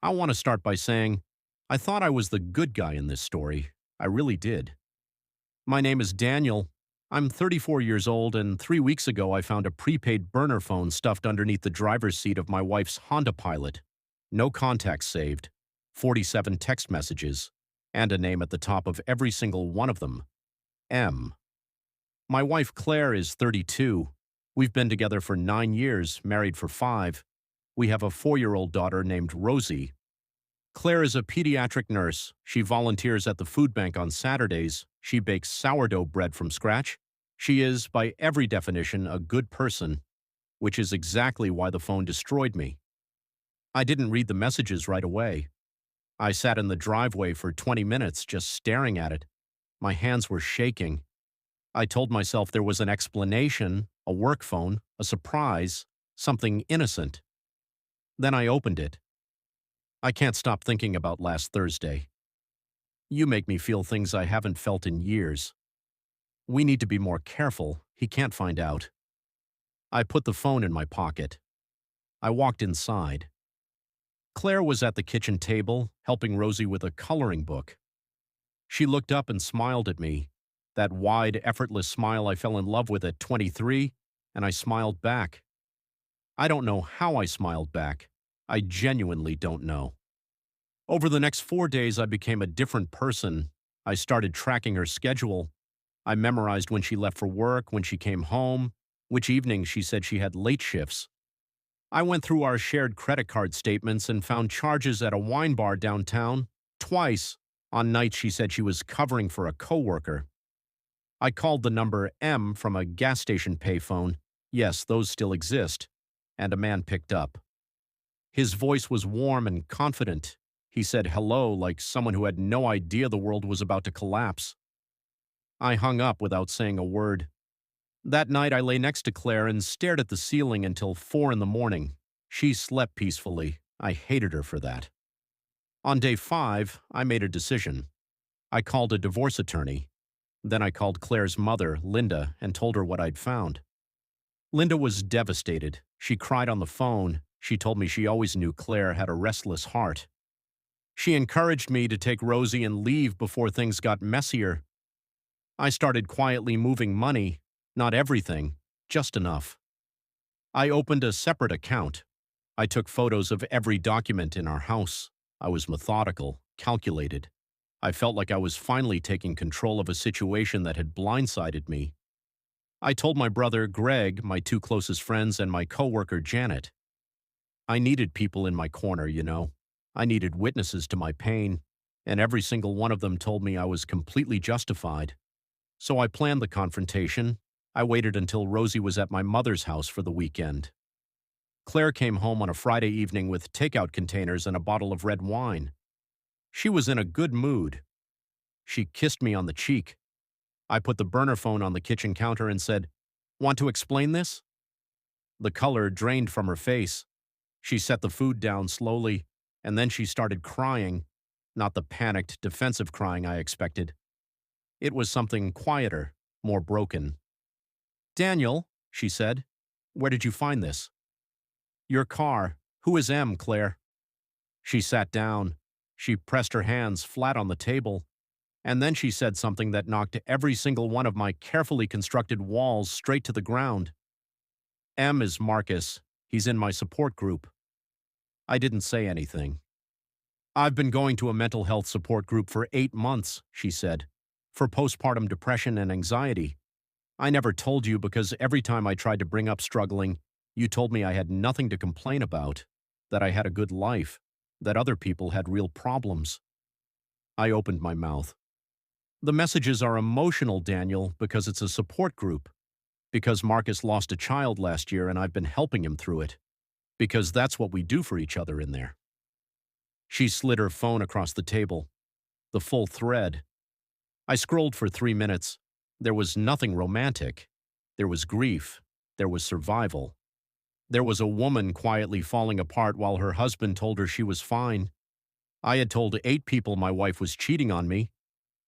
I want to start by saying I thought I was the good guy in this story. I really did. My name is Daniel. I'm 34 years old, and 3 weeks ago I found a prepaid burner phone stuffed underneath the driver's seat of my wife's Honda Pilot. No contacts saved, 47 text messages, and a name at the top of every single one of them: M. My wife Claire is 32. We've been together for 9 years, married for 5. We have a 4-year-old daughter named Rosie. Claire is a pediatric nurse. She volunteers at the food bank on Saturdays. She bakes sourdough bread from scratch. She is, by every definition, a good person, which is exactly why the phone destroyed me. I didn't read the messages right away. I sat in the driveway for 20 minutes just staring at it. My hands were shaking. I told myself there was an explanation, a work phone, a surprise, something innocent. Then I opened it. I can't stop thinking about last Thursday. You make me feel things I haven't felt in years. We need to be more careful. He can't find out. I put the phone in my pocket. I walked inside. Claire was at the kitchen table, helping Rosie with a coloring book. She looked up and smiled at me, that wide, effortless smile I fell in love with at 23, and I smiled back. I don't know how I smiled back. I genuinely don't know. Over the next 4 days, I became a different person. I started tracking her schedule. I memorized when she left for work, when she came home, which evenings she said she had late shifts. I went through our shared credit card statements and found charges at a wine bar downtown, twice, on nights she said she was covering for a coworker. I called the number M from a gas station payphone. Yes, those still exist. And a man picked up. His voice was warm and confident. He said hello like someone who had no idea the world was about to collapse. I hung up without saying a word. That night I lay next to Claire and stared at the ceiling until 4 in the morning. She slept peacefully. I hated her for that. On day 5, I made a decision. I called a divorce attorney. Then I called Claire's mother, Linda, and told her what I'd found. Linda was devastated. She cried on the phone. She told me she always knew Claire had a restless heart. She encouraged me to take Rosie and leave before things got messier. I started quietly moving money, not everything, just enough. I opened a separate account. I took photos of every document in our house. I was methodical, calculated. I felt like I was finally taking control of a situation that had blindsided me. I told my brother Greg, my 2 closest friends, and my coworker Janet. I needed people in my corner, you know. I needed witnesses to my pain, and every single one of them told me I was completely justified. So I planned the confrontation. I waited until Rosie was at my mother's house for the weekend. Claire came home on a Friday evening with takeout containers and a bottle of red wine. She was in a good mood. She kissed me on the cheek. I put the burner phone on the kitchen counter and said, "Want to explain this?" The color drained from her face. She set the food down slowly, and then she started crying, not the panicked, defensive crying I expected. It was something quieter, more broken. "Daniel," she said, "where did you find this?" "Your car. Who is M, Claire?" She sat down. She pressed her hands flat on the table, and then she said something that knocked every single one of my carefully constructed walls straight to the ground. "M is Marcus. He's in my support group." I didn't say anything. "I've been going to a mental health support group for 8 months," she said, "for postpartum depression and anxiety. I never told you because every time I tried to bring up struggling, you told me I had nothing to complain about, that I had a good life, that other people had real problems." I opened my mouth. "The messages are emotional, Daniel, because it's a support group. Because Marcus lost a child last year and I've been helping him through it. Because that's what we do for each other in there." She slid her phone across the table. The full thread. I scrolled for 3 minutes. There was nothing romantic. There was grief. There was survival. There was a woman quietly falling apart while her husband told her she was fine. I had told 8 people my wife was cheating on me.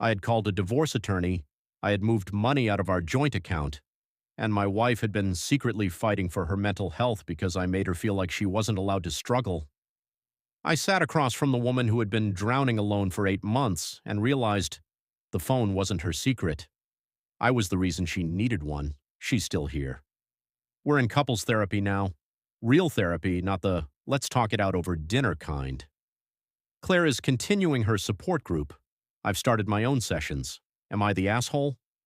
I had called a divorce attorney. I had moved money out of our joint account. And my wife had been secretly fighting for her mental health because I made her feel like she wasn't allowed to struggle. I sat across from the woman who had been drowning alone for 8 months and realized the phone wasn't her secret. I was the reason she needed one. She's still here. We're in couples therapy now. Real therapy, not the let's talk it out over dinner kind. Claire is continuing her support group. I've started my own sessions. Am I the asshole?